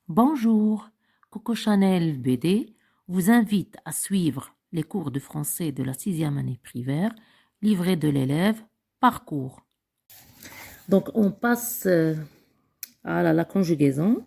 Bonjour, Coco Chanel BD vous invite à suivre les cours de français de la sixième année primaire, livré de l'élève, parcours. Donc on passe à la conjugaison,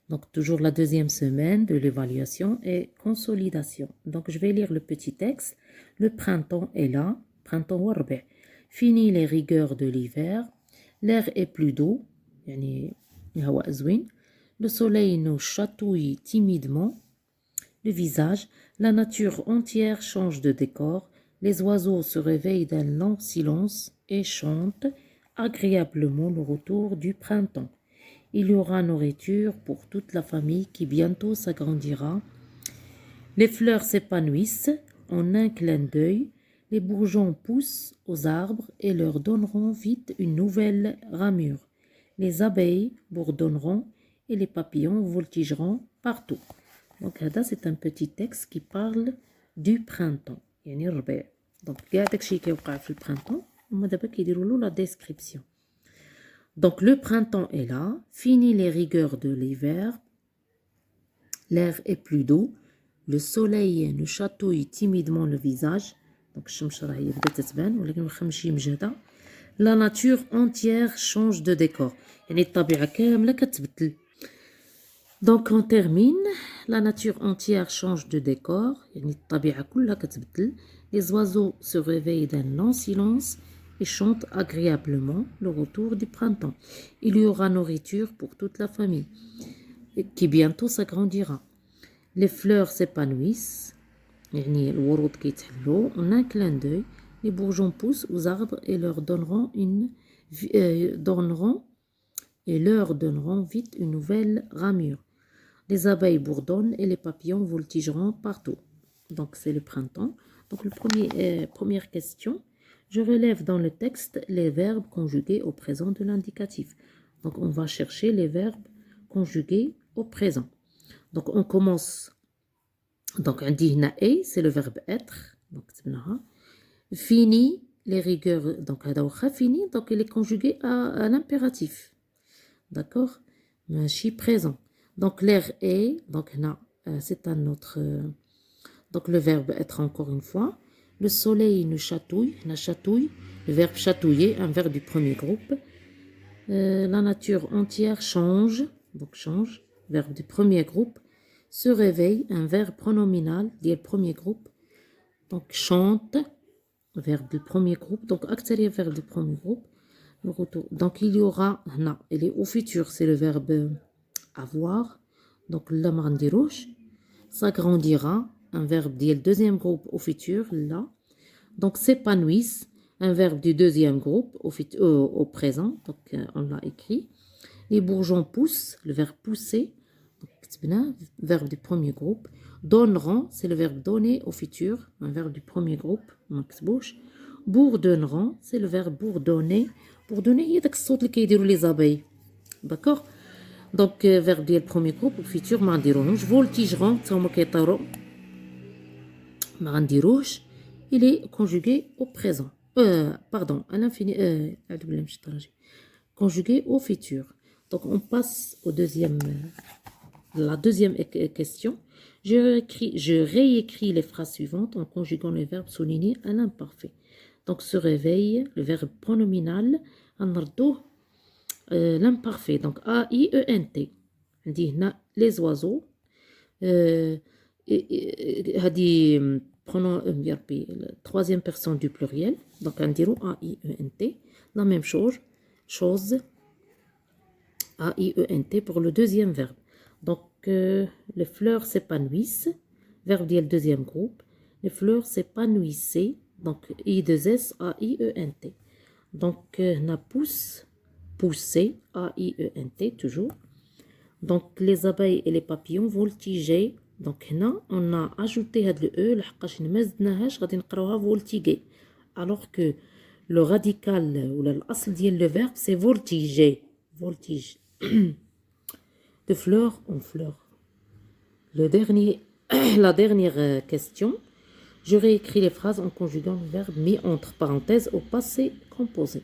donc toujours la deuxième semaine de l'évaluation et consolidation. Donc je vais lire le petit texte. Le printemps est là, printemps warbe. Fini les rigueurs de l'hiver, l'air est plus doux, يعني الهواء زوين. Le soleil nous chatouille timidement le visage, la nature entière change de décor, les oiseaux se réveillent d'un lent silence et chantent agréablement le retour du printemps. Il y aura nourriture pour toute la famille qui bientôt s'agrandira. Les fleurs s'épanouissent en un clin d'œil, les bourgeons poussent aux arbres et leur donneront vite une nouvelle ramure. Les abeilles bourdonneront et les papillons voltigeront partout. Donc, c'est un petit texte qui parle du printemps. يعني الربيع. Donc, كاع داكشي كيوقع في البرانتون هما دابا كيديروا له la description. Donc, le printemps est là, fini les rigueurs de l'hiver, l'air est plus doux, le soleil nous chatouille timidement le visage. Donc, الشمس راهي بدات تبان ولكن واخا ماشي مجهده. La nature entière change de décor. يعني الطبيعة كاملة كتبدل. Donc on termine, la nature entière change de décor, يعني الطبيعة كلها كتبدل. Les oiseaux se réveillent d'un lent silence et chantent agréablement le retour du printemps. Il y aura nourriture pour toute la famille, qui bientôt s'agrandira. Les fleurs s'épanouissent, يعني الورود كيتحلوا, en un clin d'œil, les bourgeons poussent aux arbres et leur donneront vite une nouvelle ramure. Les abeilles bourdonnent et les papillons voltigeront partout. Donc, c'est le printemps. Donc, première question. Je relève dans le texte les verbes conjugués au présent de l'indicatif. Donc, on va chercher les verbes conjugués au présent. Donc, on commence. Donc, on dit nae, c'est le verbe être. Donc, fini, les rigueurs. Donc, fini, donc il est conjugué à l'impératif. D'accord? Machi présent. Donc l'air est, donc là, c'est un autre. Donc le verbe être encore une fois. Le soleil nous chatouille, le verbe chatouiller, un verbe du premier groupe. La nature entière change, donc change, verbe du premier groupe. Se réveille, un verbe pronominal, dit le premier groupe. Donc chante, verbe du premier groupe. Donc actérie, verbe du premier groupe. Le retour. Donc il y aura, non, il est au futur, c'est le verbe avoir. Donc là, rouge s'agrandira, un verbe du deuxième groupe au futur, là. Donc s'épanouissent, un verbe du deuxième groupe au présent, donc on l'a écrit. Les bourgeons poussent, le verbe pousser, donc verbe du premier groupe. Donneront, c'est le verbe donner au futur, un verbe du premier groupe, مكتبوش. Bourdonneront, c'est le verbe bourdonner. Bourdonner, il y a des sauts qui disent les abeilles. D'accord? Donc, verbe ديال premier groupe au futur ما غنديروهمش. voltigeront حتى هما كيطيروا ما غنديروهش. Il est conjugué au présent. Pardon, à l'infini. Conjugué au futur. Donc, on passe au la deuxième question. Je réécris les phrases suivantes en conjuguant les verbes soulignés à l'imparfait. Donc, se réveille, le verbe pronominal, l'imparfait. Donc, A-I-E-N-T. On dit les oiseaux. Prenons troisième personne du pluriel. Donc, on dit A-I-E-N-T. La même chose. A-I-E-N-T pour le deuxième verbe. Donc, les fleurs s'épanouissent. Verbe du deuxième groupe. Les fleurs s'épanouissaient. Donc, I-2-S, A-I-E-N-T. Donc, na pousse, pousser, A-I-E-N-T, toujours. Donc, les abeilles et les papillons voltigeaient. Donc, là, on a ajouté le E, لحقاش ما زدناهاش غادي نقراوها voltiger. Alors que le radical ou l'asl ديال le verbe, c'est voltiger. Voltige. De fleur en fleur. La dernière question. Je réécris les phrases en conjuguant le verbe mis entre parenthèses au passé composé.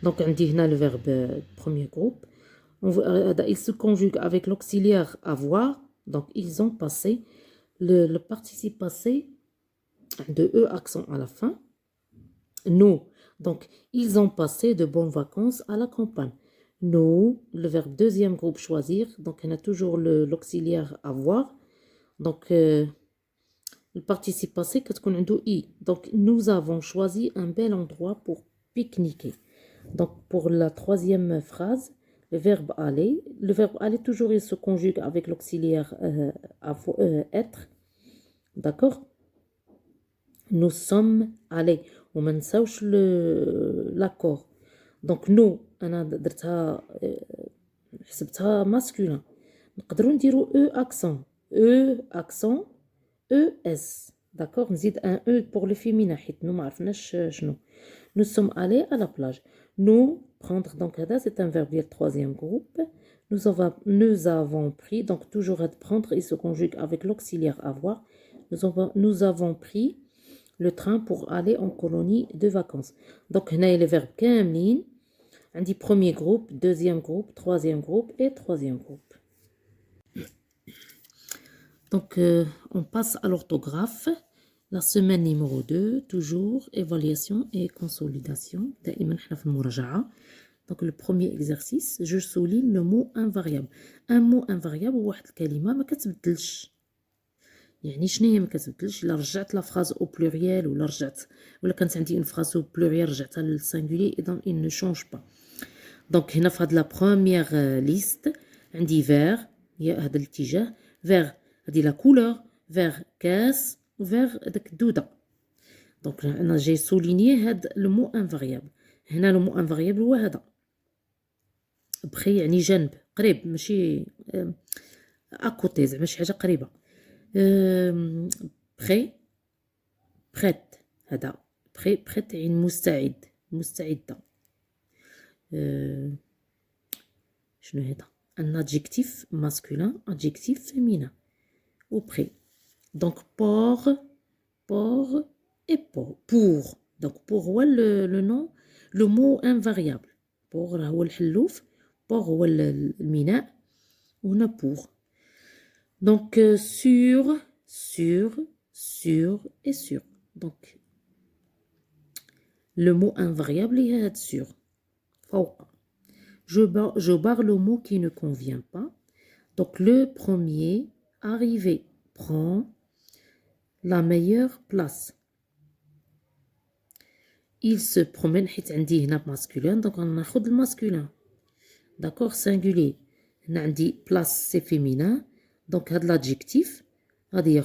Donc, on dit le verbe premier groupe. il se conjugue avec l'auxiliaire avoir. Donc, ils ont passé le participe passé de E accent à la fin. Nous. Donc, ils ont passé de bonnes vacances à la campagne. Nous, le verbe deuxième groupe choisir. Donc, on a toujours l'auxiliaire avoir. Donc, le participe passé, qu'est-ce qu'on a dit? Donc, nous avons choisi un bel endroit pour pique-niquer. Donc, pour la troisième phrase, le verbe aller. Le verbe aller, toujours, il se conjugue avec l'auxiliaire être. D'accord? Nous sommes allés. وما نساوش l'accord. Donc, nous, أنا درتها حسبتها masculin. نقدروا نديروا accent ES. D'accord? نزيد un E pour le féminin حيت nous ما عرفناش شنو. Nous sommes allés à la plage. Nous, prendre, donc c'est un verbe du troisième groupe. Nous avons pris, donc toujours à prendre, il se conjugue avec l'auxiliaire avoir. Nous avons pris le train pour aller en colonie de vacances. Donc, on a les verbes كاملين. On dit premier groupe, deuxième groupe, troisième groupe et troisième groupe. Donc, on passe à l'orthographe. La semaine numéro 2, toujours évaluation et consolidation. دائما احنا في المراجعة. Donc, le premier exercice, je souligne le mot invariable. Un mot invariable هو واحد الكلمة ما كتبدلش. يعني شنو هي ما كتبدلش؟ الا رجعت لا فراز او بلوريال ولا كانت عندي اون فراز او بلوريال رجعتها للسانغولي اذا il ne change pas. دونك هنا في هاد لا بروميير ليست عندي فير هي هذا الاتجاه، فير هادي لا كولور، فير كاس وفير داك الدوده. دونك انا جاي سوليني هاد لو مو انفاريابل. هنا لو مو انفاريابل هو هذا بخي، يعني جنب قريب ماشي اكوتي، زعما شي حاجه قريبه. بري بريت، هذا بريت يعني مستعد مستعده. شنو هذا؟ un adjectif masculin, adjectif féminin au près. Donc port et pour. Donc pour هو le nom, le mot invariable. pour هو الحلوف، pour هو الميناء، وهنا pour. Donc sur et sur. Donc le mot invariable est sur. فوق. Je barre le mot qui ne convient pas. Donc le premier arrivé prend la meilleure place. Il se promène, حيت عندي هنا masculin, donc غناخد الماسكولين. D'accord, singulier. هنا عندي place c'est féminin. Donc هاد l'adjectif غادي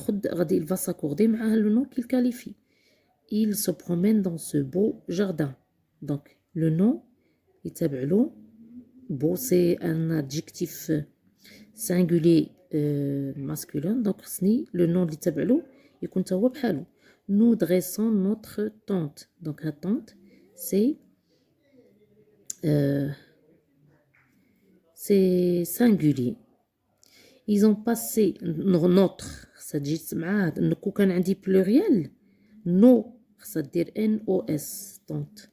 il va s'accorder مع le nom qu'il qualifie. Il se promène dans ce beau jardin. Donc le nom يتبع له. Beau c'est un adjectif singulier masculin. Donc le nom اللي يتبع له يكون تا هو بحالو. Nous dressons notre tente. Donc la tente c'est singulier. Ils ont passé notre ça dit مع كون كان عندي pluriel no ça dire nos tente.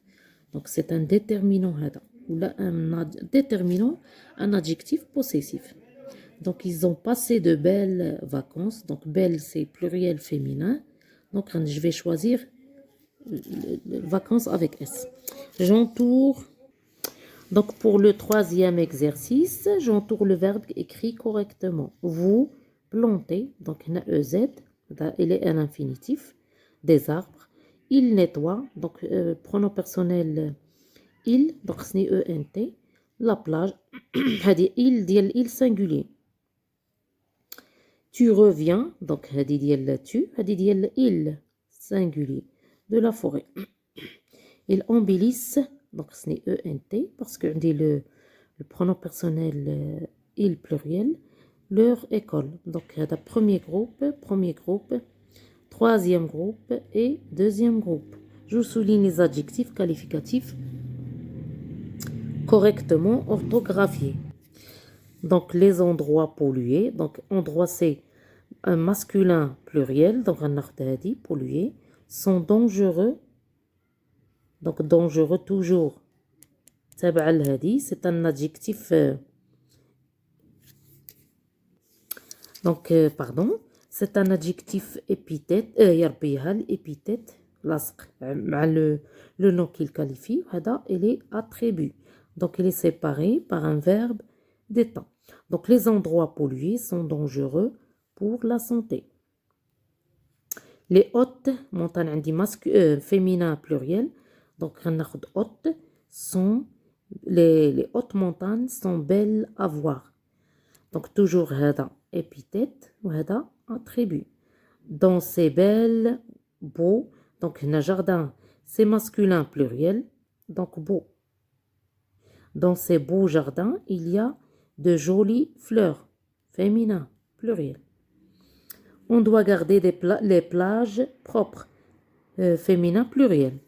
Donc c'est un déterminant هذا ولا un déterminant, un adjectif possessif. Donc ils ont passé de belles vacances. Donc belle c'est pluriel féminin. Donc je vais choisir vacances avec S. J'entoure. Donc pour le troisième exercice, j'entoure le verbe écrit correctement. Vous plantez, donc EZ, il est un infinitif, des arbres. Il nettoie, donc pronom personnel il, donc c'est ENT. La plage, il singulier. Tu reviens, donc tu, il singulier de la forêt. Ils embellissent, donc c'est ENT parce que le pronom personnel il pluriel, leur école. Donc premier groupe, troisième groupe et deuxième groupe. Je souligne les adjectifs qualificatifs correctement orthographiés. Donc les endroits pollués, donc endroit c'est un masculin pluriel, donc un artadi pollué, sont dangereux. Donc dangereux toujours. C'est un adjectif Donc, pardon, c'est un adjectif épithète, يا ربي épithète, لاصق مع le nom qu'il qualifie, هذا il est attribut. Donc, il est séparé par un verbe d'état. Donc, les endroits pollués sont dangereux pour la santé. Les hautes montagnes عندي féminin pluriel. Donc, هناخد hautes sont les hautes montagnes sont belles à voir. Donc, toujours هذا épithète وهذا attribut. Dans ces belles, beaux. Donc, هنا jardin, c'est masculin pluriel. Donc, beau. Dans ces beaux jardins, il y a de jolies fleurs. Féminin, pluriel. On doit garder les plages propres. Féminin, pluriel.